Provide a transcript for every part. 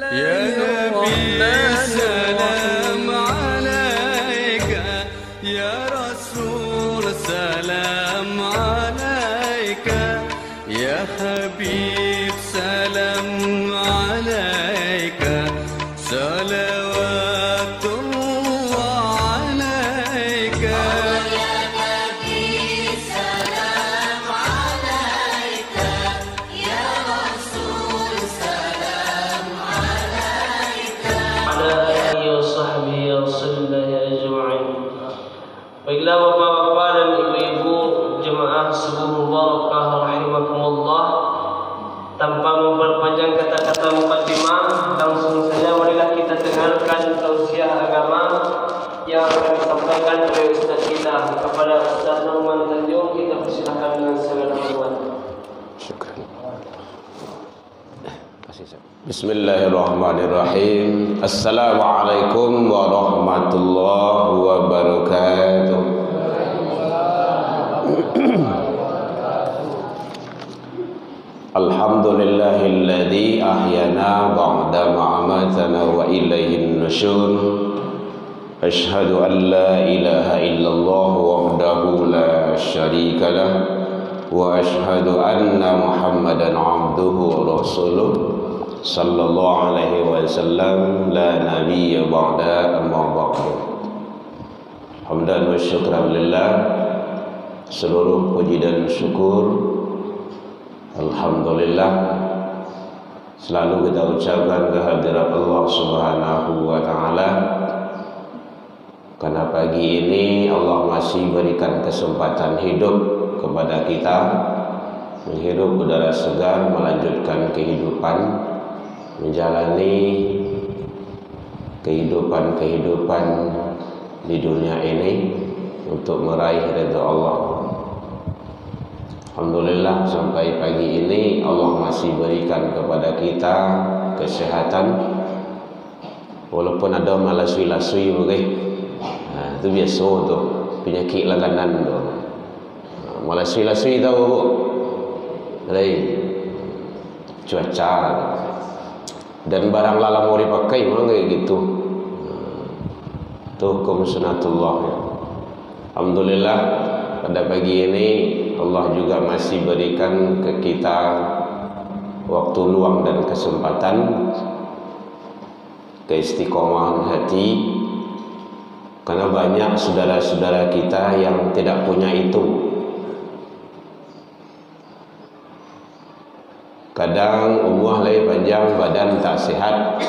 يا نبي سلام عليك، يا رسول سلام عليك، يا حبيب سلام عليك، صلوات الله عليك. يا نبي سلام عليك، يا رسول سلام عليك. على آله وصحبه وسلم أجمعين. Baiklah bapak-bapak dan ibu-ibu jemaah subuh mubarakah rahimakumullah, tanpa memperpanjang kata-kata mukadimah, langsung saja marilah kita dengarkan tausiah agama yang akan disampaikan oleh Ustaz kita kepada Ustaz Norman Tanjung. Kita persilakan dengan segala hormat. Syukran. Bismillahirrahmanirrahim. Assalamualaikum warahmatullahi wabarakatuh. Alhamdulillahilladzi ahyana ba'da ma amatana wa ilaihin nusyur. Asyhadu an la ilaha illallah wahdahu la syarika lah wa asyhadu anna Muhammadan abduhu wa rasuluh sallallahu alaihi wasallam la nabiyya ba'da amma ba'du. Hamdan wa syukran lillah, seluruh puji dan syukur alhamdulillah selalu kita ucapkan kehadirat Allah Subhanahu wa taala, karena pagi ini Allah masih berikan kesempatan hidup kepada kita, menghirup udara segar, melanjutkan kehidupan, menjalani kehidupan di dunia ini untuk meraih ridha Allah. Alhamdulillah sampai pagi ini Allah masih berikan kepada kita kesehatan, walaupun ada malasui-lasui mungkin. Itu biasa tu, penyakit langganan tu. Malasui-lasui tahu bu? Dari cuaca dan barang lalang mau dipakai memang kayak gitu. Itu hukum sunatullah. Alhamdulillah pada pagi ini Allah juga masih berikan ke kita waktu luang dan kesempatan, keistiqomahan hati, karena banyak saudara-saudara kita yang tidak punya itu. Kadang umur lagi panjang, badan tak sihat.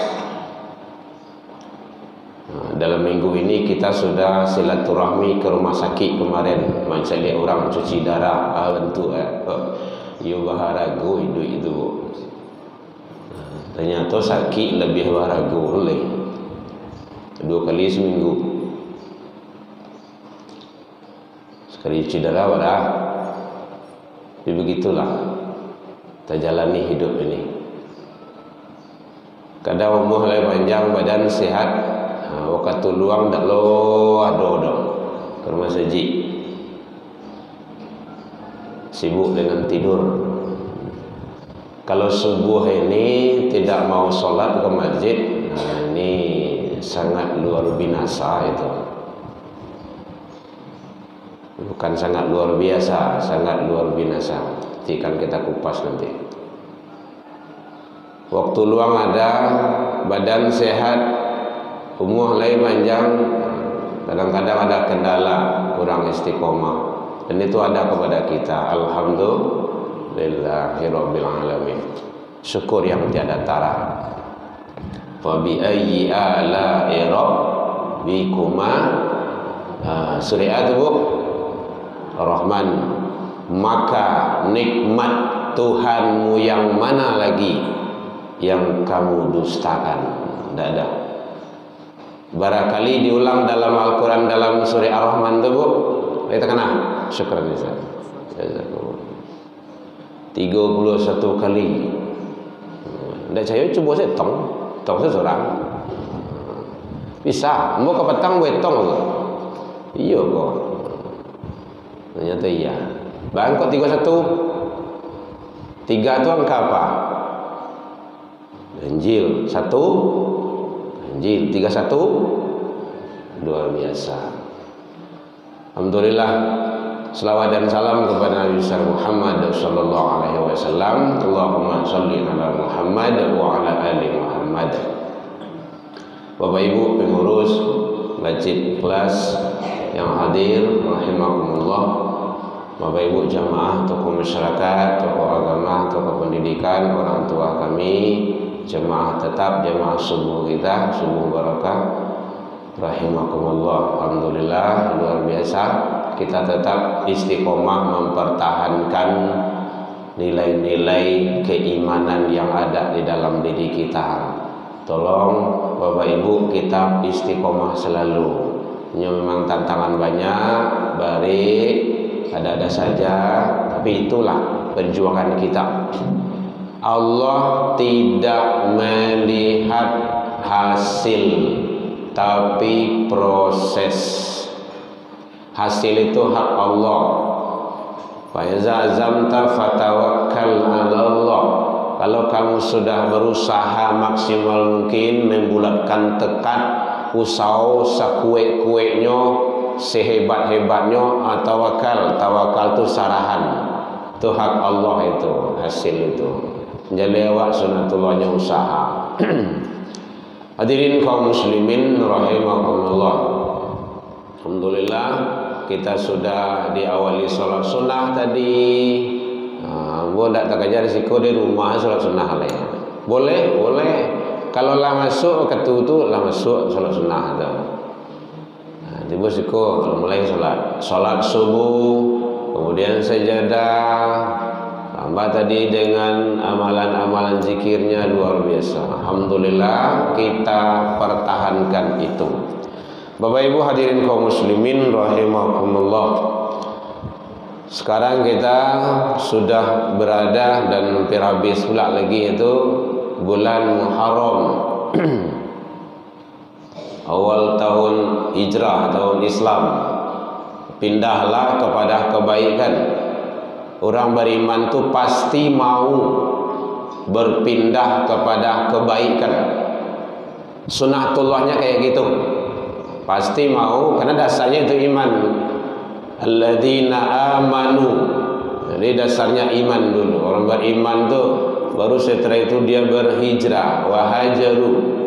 Dalam minggu ini kita sudah silaturahmi ke rumah sakit kemarin, macam lihat orang cuci darah, bentuk you baharagu itu. Ternyata sakit lebih baharagu oleh 2 kali seminggu. Sekali cuci darah dah. Tapi begitulah kita jalani hidup ini. Kadang umur lagi panjang, badan sihat, waktu luang tak lo ada ke rumah masjid, sibuk dengan tidur. Kalau subuh ini tidak mau sholat ke masjid, ini sangat luar binasa itu. Bukan sangat luar biasa, sangat luar binasa. Nanti kan kita kupas nanti. Waktu luang ada, badan sehat, umur lain panjang, kadang-kadang ada kendala, kurang istiqomah, dan itu ada kepada kita. Alhamdulillahirabbil alamin. Syukur yang tiada tara. Fa bi ayyi ala'i rabbikuma, surah itu Ar-Rahman, maka nikmat Tuhanmu yang mana lagi yang kamu dustakan? Tidak ada. Barangkali diulang dalam Al-Quran dalam surah Ar-Rahman itu bu, kita kena syukur bisa 31 kali. Tidak saya coba saya tong seseorang bisa mau ke petang gue tong iya kok. Ternyata iya. Bang kok 31? 3 itu angka apa? Ganjil 1, ganjil 31, luar biasa. Alhamdulillah, selawat dan salam kepada Nabi besar Muhammad sallallahu alaihi wasallam. Allahumma shalli ala Muhammad wa ala ali Muhammad. Bapak Ibu pengurus Masjid Ikhlas yang hadir rahimakumullah, Bapak Ibu jamaah, tokoh masyarakat, tokoh agama, tokoh pendidikan, orang tua kami, jemaah tetap, jemaah subuh kita, subuh barakah, rahimakumullah. Alhamdulillah, luar biasa, kita tetap istiqomah mempertahankan nilai-nilai keimanan yang ada di dalam diri kita. Tolong Bapak Ibu kita istiqomah selalu. Ini memang tantangan banyak, barik, ada-ada saja, tapi itulah perjuangan kita. Allah tidak melihat hasil, tapi proses. Hasil itu hak Allah. Fa iza azamta fatawakkal 'ala Allah. Kalau kamu sudah berusaha maksimal mungkin membulatkan tekad, usau sakue-kuenya, sehebat-hebatnya, tawakal. Tawakal itu sarahan. Itu hak Allah, itu hasil itu. Jadi awak sunatullahnya usaha. Hadirin kaum muslimin rahimakumullah. Alhamdulillah kita sudah diawali sholat sunnah tadi. Boleh tak kerja risiko di rumah sholat sunnah lah. Boleh, boleh. Kalau lah masuk ketutu lah masuk sholat sunnah tu. Tiba risiko kalau mulai sholat subuh, kemudian sajadah, tambah tadi dengan amalan-amalan zikirnya luar biasa. Alhamdulillah kita pertahankan itu. Bapak Ibu hadirin kaum muslimin rahimakumullah. Sekarang kita sudah berada dan hampir habis pula lagi itu bulan Muharram. Awal tahun hijrah, tahun Islam. Pindahlah kepada kebaikan. Orang beriman tu pasti mau berpindah kepada kebaikan. Sunnatullahnya kayak gitu. Pasti mau, karena dasarnya itu iman. Alladzina amanu. Jadi dasarnya iman dulu. Orang beriman tu baru setelah itu dia berhijrah, wahajaru.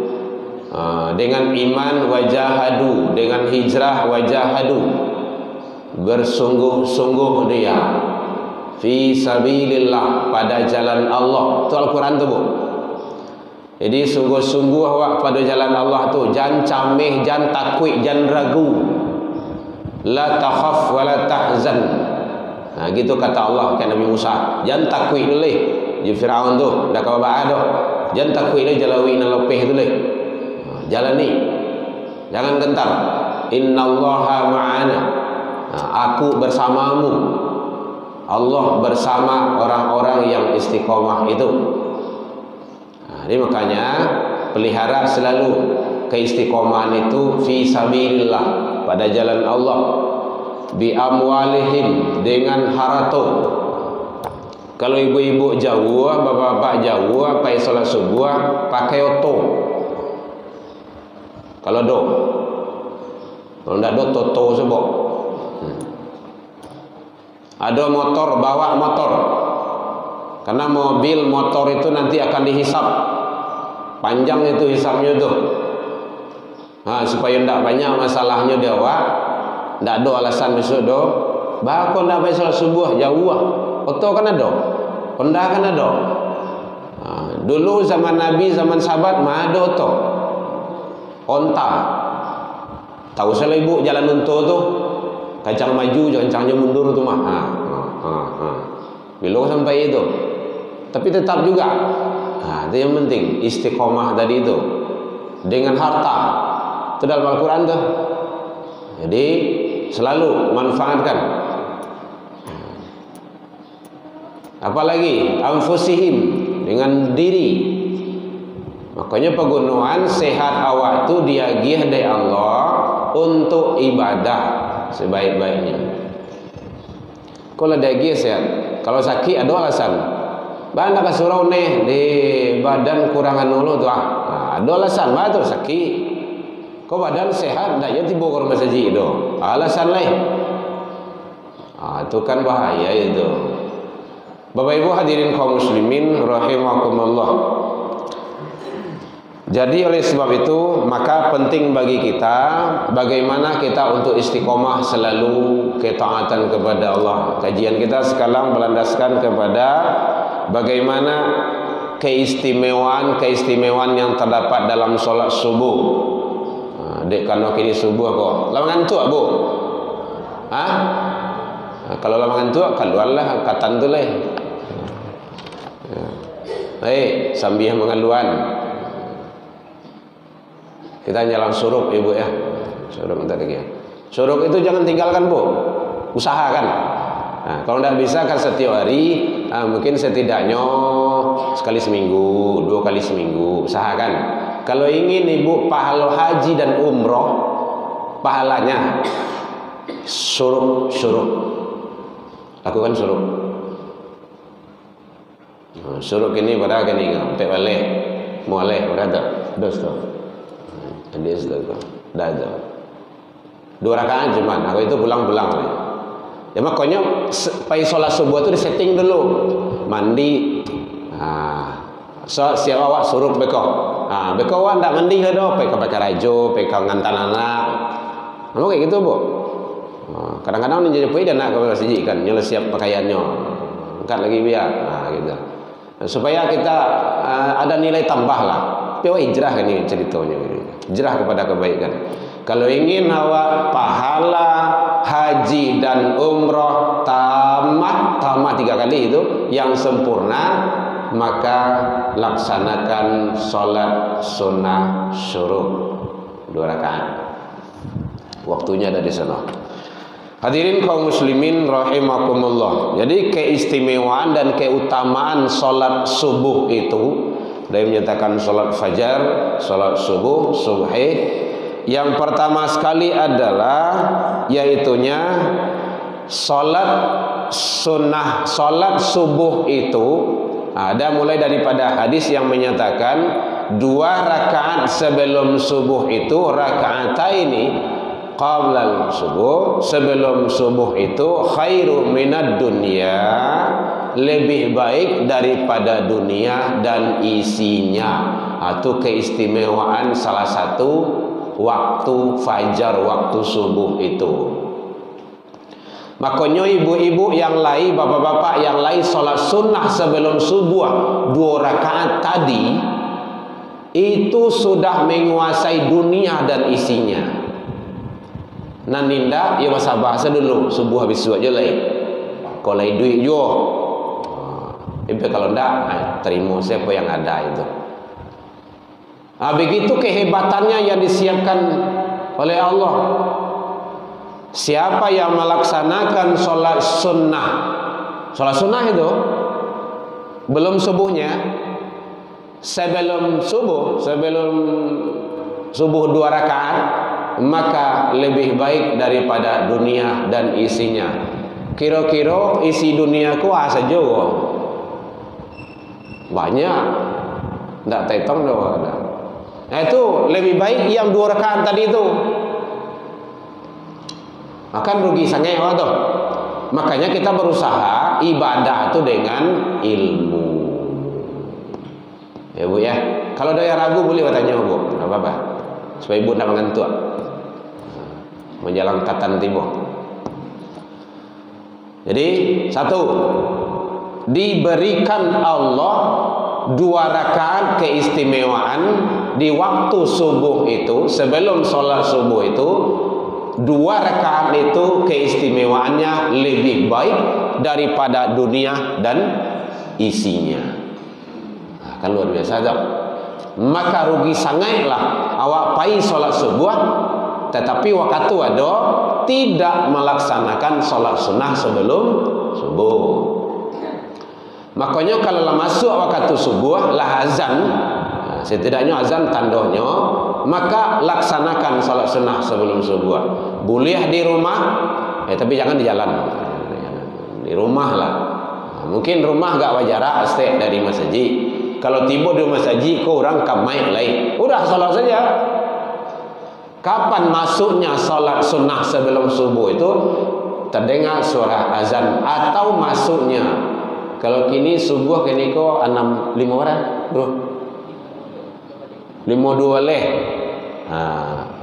Dengan iman wajahadu, dengan hijrah wajahadu. Bersungguh-sungguh dia fi sabilillah, pada jalan Allah. Itu Al-Quran tu, Bu. Jadi sungguh-sungguh awak pada jalan Allah tu, jangan camih, jangan takut, jangan ragu. La takhaf wa la tahzan. Nah, gitu kata Allah kepada Nabi Musa. Jangan takut dulu di Firaun tu, dak kau ba ado. Jangan takut dulu jalawi nan lepeh tu le. Jalani. Jangan gentar. Innallaha ma'ana. Nah, aku bersamamu. Allah bersama orang-orang yang istiqomah itu. Nah, ini makanya pelihara selalu keistiqomahan itu fi sabilillah, pada jalan Allah, bi amwalihim, dengan harta. Kalau ibu-ibu jauh, bapak-bapak jauh, pakai salat subuh pakai oto. Kalau ndak do toto sebok. Ada motor, bawa motor. Karena mobil motor itu nanti akan dihisap. Panjang itu hisapnya tuh. Nah, supaya tidak banyak masalahnya dia awak, tidak ada alasan besok do. Bahkan tidak baik salat subuh jauh. Oto kan ada, Honda kan ada. Nah, dulu zaman Nabi, zaman sahabat mah ada oto, onta. Tahu saya ibu jalan unta tu, kacang maju, kacangnya mundur tu mah. Belok sampai itu, tapi tetap juga. Nah, itu yang penting istiqomah tadi itu dengan harta. Itu dalam Al-Quran tuh. Jadi selalu manfaatkan. Apalagi anfusihim, dengan diri. Makanya pegunungan sehat awak tu diagih dari Allah untuk ibadah sebaik-baiknya. Kalau diagih sehat, kalau sakit ada alasan. Banda kasurau nih di badan kurangan ulu tuh ada alasan bah tuh sakit. Kau badan sehat, dah ya tiba ke rumah saji itu. Alasan lain. Itu kan bahaya itu. Bapak Ibu hadirin kaum muslimin rahimakumullah. Jadi oleh sebab itu maka penting bagi kita bagaimana kita untuk istiqomah selalu ketaatan kepada Allah. Kajian kita sekarang berlandaskan kepada bagaimana keistimewaan yang terdapat dalam solat subuh. Dek kano kini subuh kok. Lawangan tu Bu. Kalau lawangan tu keluarlah katan tu leh. Sambil mengaluan. Kita jalan suruk Ibu ya. Suruk bentar lagi ya. Suruk itu jangan tinggalkan Bu. Usahakan. Kalau tidak bisa kan setiap hari, mungkin setidaknya sekali seminggu, 2 kali seminggu, usahakan. Kalau ingin Ibu pahala haji dan umroh, pahalanya suruk. Lakukan suruk. Suruk ini pada gini, sampai balik, mulai berada, dos. Hadis dah. 2 rakaat cuma. Aku itu pulang-pulang. Ya makanya pai solat subuh itu disetting dulu. Mandi. Siap awak suruh beko. Beko awak ndak mandi lah doh. Beko pakai rajo, beko ngantan anak. Kamu kayak gitu Bu. Kadang-kadang menjadi pui dan nak kau saji kan. Nyala siap pakaiannya. Angkat lagi biar. Gitu. Supaya kita ada nilai tambah lah. Tapi hijrah kan ini ceritanya. Hijrah kepada kebaikan. Kalau ingin awak pahala haji dan umroh tamat 3 kali itu yang sempurna, maka laksanakan solat sunnah syuruk 2 rakaat. Waktunya ada di sana. Hadirin kaum muslimin rahimakumullah. Jadi keistimewaan dan keutamaan solat subuh itu, dia menyatakan solat fajar, solat subuh, subhi. Yang pertama sekali adalah yaitunya solat sunnah, solat subuh itu ada mulai daripada hadis yang menyatakan 2 rakaat sebelum subuh itu raka'ataini qablal subuh, sebelum subuh itu khairu minad dunya, lebih baik daripada dunia dan isinya. Itu keistimewaan salah satu waktu fajar, waktu subuh itu. Makanya ibu-ibu yang lain, bapak-bapak yang lain solat sunnah sebelum subuh 2 rakaat tadi itu sudah menguasai dunia dan isinya. Naninda ya masa bahasa dulu subuh habis subuh aja lain. Kalau duit jo. Kalau enggak terima siapa yang ada itu. Begitu kehebatannya yang disiapkan oleh Allah. Siapa yang melaksanakan solat sunnah itu belum subuhnya, sebelum subuh 2 rakaat, maka lebih baik daripada dunia dan isinya. Kira-kira isi duniaku saja banyak, tidak tetong doang. Itu lebih baik yang 2 rakaat tadi itu. Akan rugi sangat tuh. Makanya kita berusaha ibadah itu dengan ilmu. Ya Bu ya. Kalau ada yang ragu boleh bertanya Bu. Enggak apa-apa. Supaya Ibu tidak mengantuk. Menjalang katan timur. Jadi 1, diberikan Allah 2 rakaat keistimewaan di waktu subuh itu, sebelum sholat subuh itu 2 rakaat itu keistimewaannya lebih baik daripada dunia dan isinya. Kan luar biasa tak? Maka rugi sangatlah awak pai sholat subuh tetapi waktu ada tidak melaksanakan sholat sunnah sebelum subuh. Makanya kalau masuk waktu subuh lah azan, setidaknya azan tandanya, maka laksanakan salat sunnah sebelum subuh. Boleh di rumah, tapi jangan di jalan. Di rumah lah. Mungkin rumah gak wajar stay dari masjid. Kalau tiba di masjid kau orang kamai lain. Udah salat saja. Kapan masuknya salat sunnah sebelum subuh itu? Terdengar suara azan atau masuknya. Kalau kini subuh kini kau 5 orang, bro. 52 leh.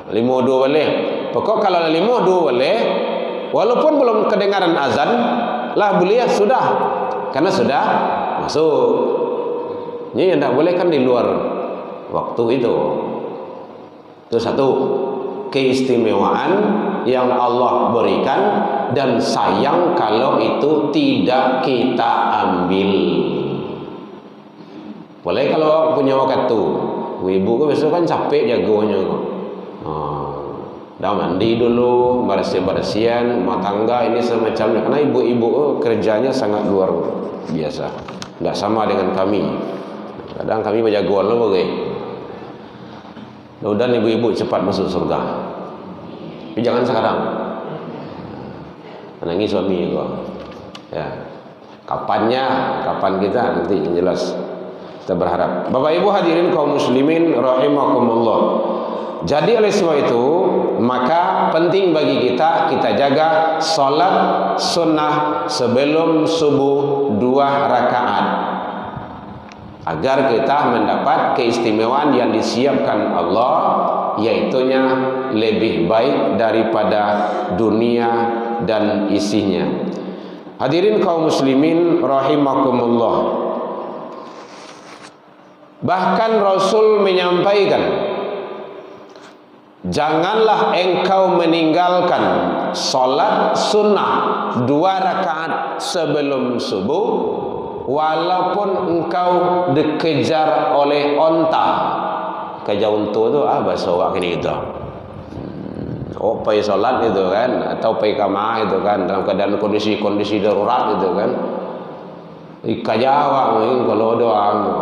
52 leh. Pokok kalau 52 leh, walaupun belum kedengaran azan, lah boleh sudah, karena sudah masuk. Ini yang tidak boleh kan di luar waktu itu. Itu satu keistimewaan yang Allah berikan, dan sayang kalau itu tidak kita ambil. Boleh kalau punya waktu. Ibu kan besok kan capek jagonya kok. Dah mandi dulu, bersih-bersihan, rumah tangga ini semacamnya. Karena ibu-ibu kerjanya sangat luar biasa. Tidak sama dengan kami. Kadang kami berjagoan loh bagai. Mudah-mudahan ibu-ibu cepat masuk surga. Tapi jangan sekarang. Menangis suami kok. Ya. Kapannya? Kapan kita nanti yang jelas. Kita berharap. Bapak Ibu hadirin kaum muslimin rahimakumullah. Jadi oleh sebab itu, maka penting bagi kita jaga salat sunnah sebelum subuh 2 rakaat. Agar kita mendapat keistimewaan yang disiapkan Allah, yaitunya lebih baik daripada dunia dan isinya. Hadirin kaum muslimin rahimakumullah. Bahkan Rasul menyampaikan, janganlah engkau meninggalkan salat sunnah 2 rakaat sebelum subuh, walaupun engkau dikejar oleh onta. Kejar unta tu bahasa awak kini itu. Pergi salat itu kan, atau pergi kamar itu kan, dalam keadaan kondisi darurat itu kan. Kejar awak ni kalau ada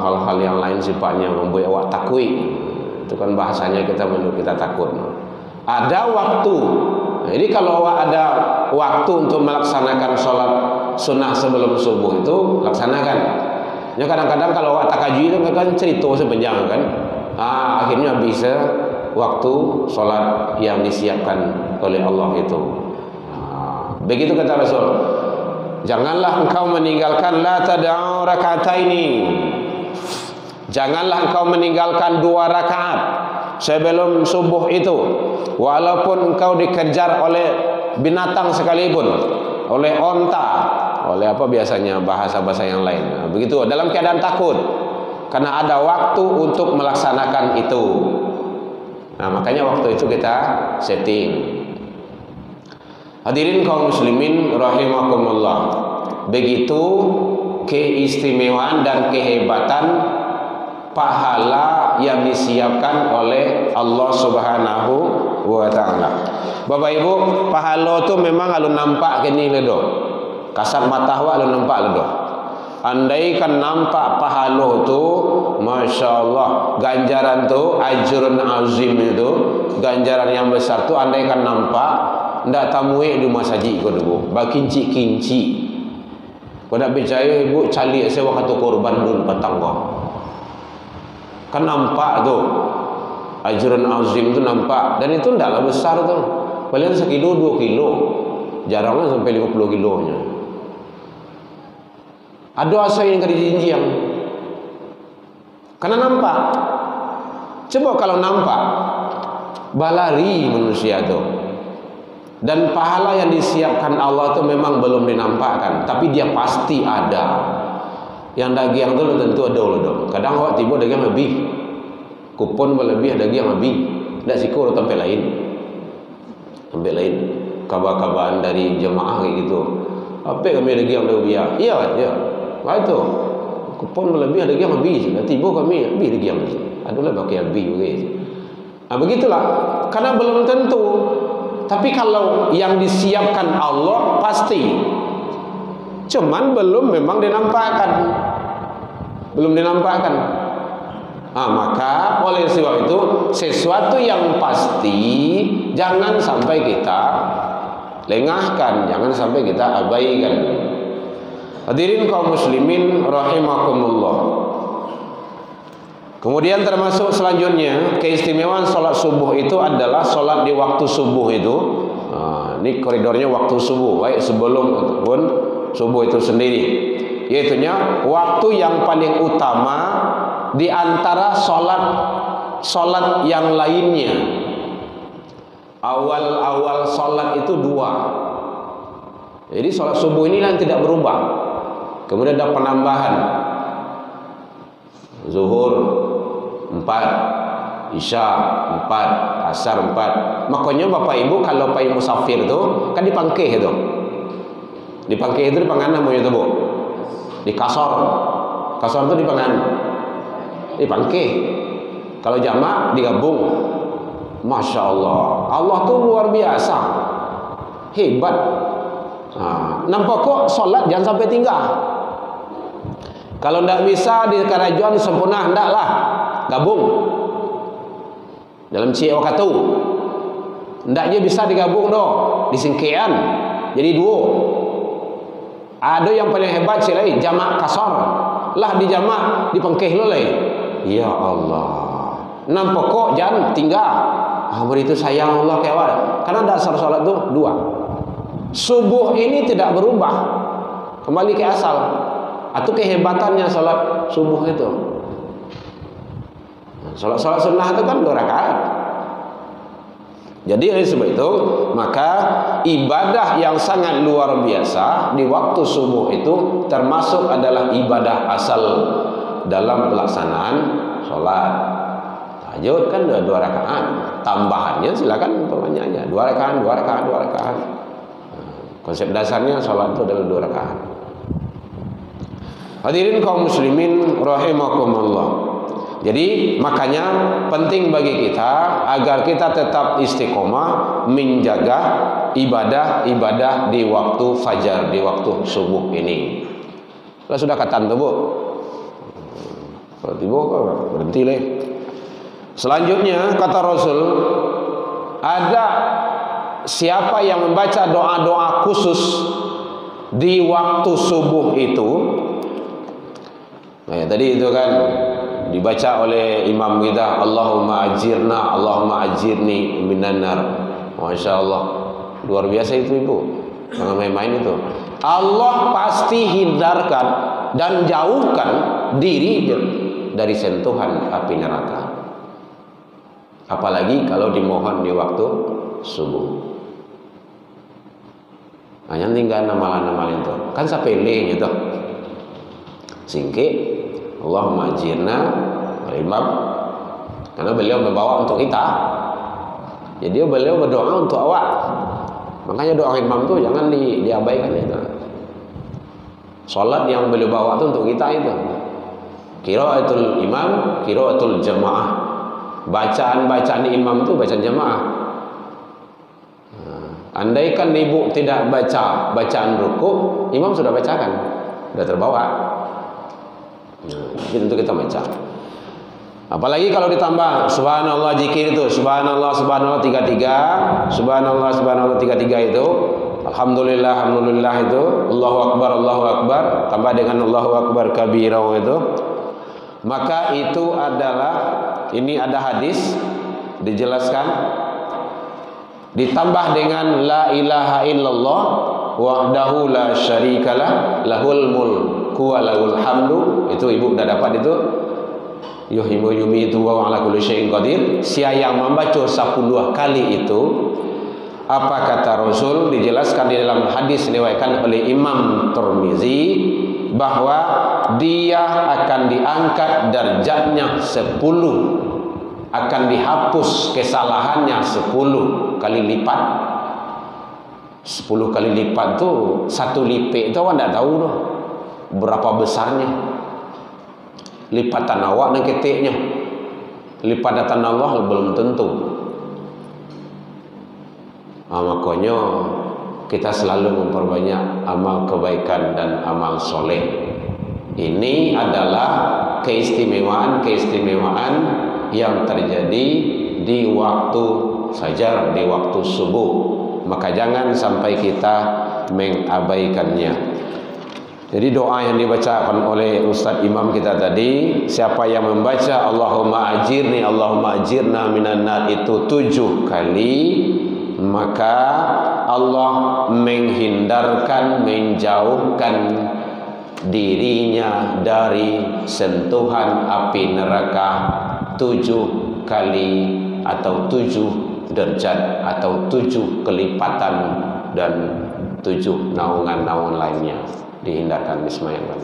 hal-hal yang lain sifatnya membuat awak takut. Itu kan bahasanya kita takut. Ada waktu. Jadi kalau awak ada waktu untuk melaksanakan sholat sunnah sebelum subuh itu laksanakan. Ya kadang-kadang kalau awak tak kaji itu kan cerita sepanjang kan. Akhirnya bisa waktu sholat yang disiapkan oleh Allah itu. Begitu kata Rasul. Janganlah engkau meninggalkan la tada'u raka'ataini. Janganlah engkau meninggalkan 2 rakaat sebelum subuh itu, walaupun engkau dikejar oleh binatang sekalipun, oleh onta, oleh apa biasanya bahasa-bahasa yang lain. Begitu dalam keadaan takut, karena ada waktu untuk melaksanakan itu. Nah, makanya waktu itu kita setting. Hadirin kaum muslimin rahimakumullah. Begitu keistimewaan dan kehebatan pahala yang disiapkan oleh Allah Subhanahu wa taala. Bapak Ibu, pahala tu memang alun nampak kini ledo. Kasat mata awak alun nampak ledo. Andai kan nampak pahala tu, masya-Allah, ganjaran tu ajrun azim itu, ganjaran yang besar tu andai kan nampak, ndak tamui di masjid ko dulu. Ba kinci-kinci. Ko dak percaya ibu cali sewa kata korban dun petangga. Kan nampak tu ajrun azim tu nampak, dan itu ndaklah besar tu, paling 1 kilo 2 kilo, jaranglah sampai 50 kilonya. Ada asa yang kejinjiang karena nampak. Coba kalau nampak, balari manusia tu, dan pahala yang disiapkan Allah tu memang belum dinampakkan, tapi dia pasti ada. Yang daging tu tentu ada loh. Kadang awak tiba daging lebih, kupon berlebih daging lebih, tidak sikur tempat lain, tempat lain. Kabar-kabaran dari jemaah kayak gitu. Apa kami daging lebih? Iya. Itu kupon berlebih daging lebih. Tiba kami lebih daging. Adalah pakai lebih begitu. Begitulah. Karena belum tentu. Tapi kalau yang disiapkan Allah pasti. Cuman belum memang dinampakkan. Belum dinampakkan. Maka oleh sebab itu sesuatu yang pasti jangan sampai kita lengahkan, jangan sampai kita abaikan. Hadirin kaum muslimin rahimakumullah. Kemudian termasuk selanjutnya keistimewaan sholat subuh itu adalah sholat di waktu subuh itu. Ini koridornya waktu subuh, baik sebelum ataupun subuh itu sendiri. Yaitunya waktu yang paling utama di antara sholat yang lainnya. Awal sholat itu 2. Jadi sholat subuh ini yang tidak berubah. Kemudian ada penambahan. Zuhur 4, Isya 4, Asar 4. Makanya Bapak Ibu kalau pergi musafir itu kan dipangkeh itu. Dipangkeh itu dipangan namanya itu, Bu. Di kasor. Kasor itu dipangan. Dipangkeh. Kalau jamak digabung. Masya Allah. Allah tuh luar biasa. Hebat. Nampak kok sholat jangan sampai tinggal. Kalau tidak bisa di kerajuan sempurna, hendaklah gabung dalam cie wakatu. Hendaknya bisa digabung doh, disingkian jadi 2. Ada yang paling hebat silai jamak kasar lah, di jamak dipengkeh loleh. Ya Allah, nampak kok jangan tinggal. Begitu sayang Allah kawan. Karena dasar sholat itu 2. Subuh ini tidak berubah, kembali ke asal. Atau kehebatannya sholat subuh itu. Sholat sunnah itu kan 2 rakaat. Jadi oleh sebab itu maka ibadah yang sangat luar biasa di waktu subuh itu termasuk adalah ibadah asal dalam pelaksanaan sholat. Tahajud kan 2 rakaat. Tambahannya silakan perbanyakannya 2 rakaat. Konsep dasarnya sholat itu adalah 2 rakaat. Hadirin kaum muslimin rahimakumullah. Jadi makanya penting bagi kita agar kita tetap istiqomah menjaga ibadah di waktu fajar, di waktu subuh ini. Lah sudah katan tuh, Bu. Kalau tiba berhenti leh. Selanjutnya kata Rasul, ada siapa yang membaca doa-doa khusus di waktu subuh itu. Nah, ya, tadi itu kan dibaca oleh imam kita, Allahumma ajirni minan nar. Masya Allah, luar biasa itu Ibu, jangan main-main itu. Allah pasti hindarkan dan jauhkan diri dari sentuhan api neraka. Apalagi kalau dimohon di waktu subuh. Hanya tinggal nama-nama itu kan sepele gitu. Singkir Allahumma ajirna imam, karena beliau membawa untuk kita. Jadi beliau berdoa untuk awak. Makanya doa imam itu jangan diabaikan itu. Salat yang beliau bawa itu untuk kita itu. Qiraatul imam, qiraatul jamaah. Bacaan imam itu bacaan jamaah. Andaikan ibu tidak baca bacaan rukuk, imam sudah bacakan, sudah terbawa. Jadi untuk kita baca. Apalagi kalau ditambah subhanallah zikir itu, subhanallah 33, subhanallah 33 itu, alhamdulillah itu, Allahu akbar, tambah dengan Allahu akbar kabira itu. Maka itu adalah, ini ada hadis dijelaskan, ditambah dengan la ilaha illallah wahdahu la syarikalah lahul mulku wa lahul hamdu. Itu Ibu sudah dapat itu. Yuhyimu yumitu wa ala kulli syai'in qadir. Siapa yang membaca 10 kali itu, apa kata Rasul, dijelaskan di dalam hadis diriwayatkan oleh Imam Tirmizi, bahwa dia akan diangkat derajatnya 10, akan dihapus kesalahannya 10 kali lipat. 10 kali lipat tuh, 1 lipik itu awak tidak tahu tuh berapa besarnya. Lipatan awak dan ketiknya, lipatan Allah belum tentu. Makanya kita selalu memperbanyak amal kebaikan dan amal soleh. Ini adalah keistimewaan yang terjadi di waktu fajar, di waktu subuh. Maka jangan sampai kita mengabaikannya. Jadi doa yang dibacakan oleh Ustaz Imam kita tadi, siapa yang membaca Allahumma ajirna minan nar itu 7 kali, maka Allah menghindarkan, menjauhkan dirinya dari sentuhan api neraka 7 kali atau 7 derajat atau 7 kelipatan dan 7 naungan-naungan lainnya dihindarkan, dismayangkan.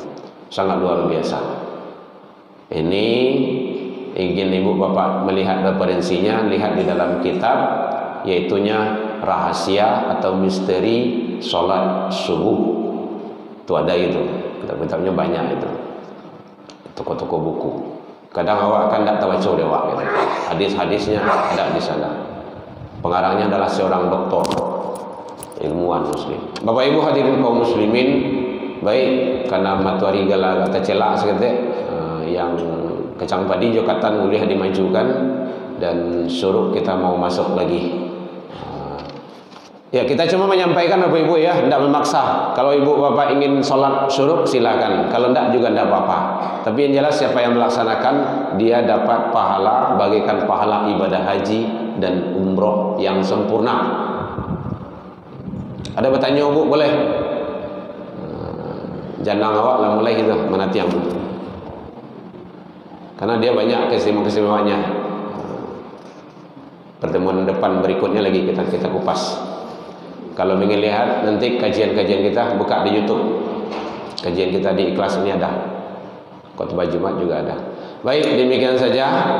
Sangat luar biasa. Ini ingin ibu bapak melihat referensinya, lihat di dalam kitab, yaitunya rahasia atau misteri sholat subuh. Itu ada itu, kitab-kitabnya banyak itu, toko-toko buku. Kadang awak akan tak baca dewa gitu. Hadis-hadisnya ada di sana. Pengarangnya adalah seorang doktor, ilmuwan muslim. Bapak ibu hadirin kaum muslimin, baik karena matahari gala kata celak sekete, yang kecang padi jokatan boleh dimajukan dan suruh kita mau masuk lagi. Ya, kita cuma menyampaikan Bapak Ibu ya, tidak memaksa. Kalau ibu bapak ingin sholat syuruk silakan, kalau tidak juga tidak apa-apa. Tapi yang jelas siapa yang melaksanakan, dia dapat pahala bagaikan pahala ibadah haji dan umroh yang sempurna. Ada bertanya Bu? Boleh? Jangan awak lah mulai kita menatiang. Karena dia banyak keistimewaan-keistimewaannya. Pertemuan depan berikutnya lagi kita kupas. Kalau ingin lihat nanti kajian-kajian kita, buka di YouTube. Kajian kita di Ikhlas ini ada. Khotbah Jumat juga ada. Baik, demikian saja.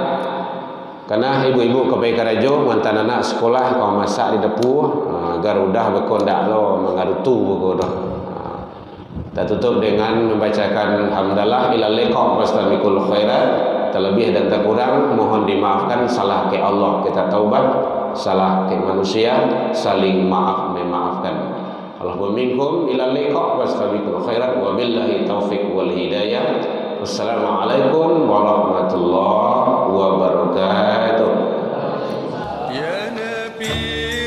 Karena ibu-ibu ke Baikarajo mantan anak sekolah kau masak di dapur, garudah berkondak lo mengarutu berkondak. Kita tutup dengan membacakan hamdalah ilal liqa wastabiqul khairat. Terlebih dan terkurang mohon dimaafkan, salah ke Allah kita taubat, salah ke manusia saling maaf memaafkan. Allahumma minkum ilal liqa wastabiqul khairat wa billahi taufiq wal hidayah. Wassalamualaikum warahmatullahi wabarakatuh. Ya Nabi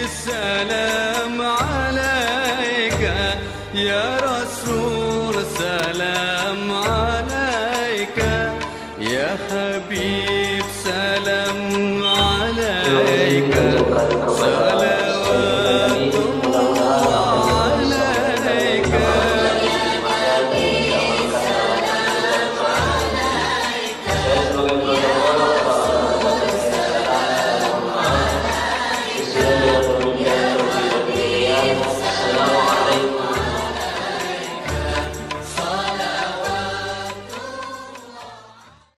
salam alaika, ya Rasul salam alaika, ya Habib salam alaika.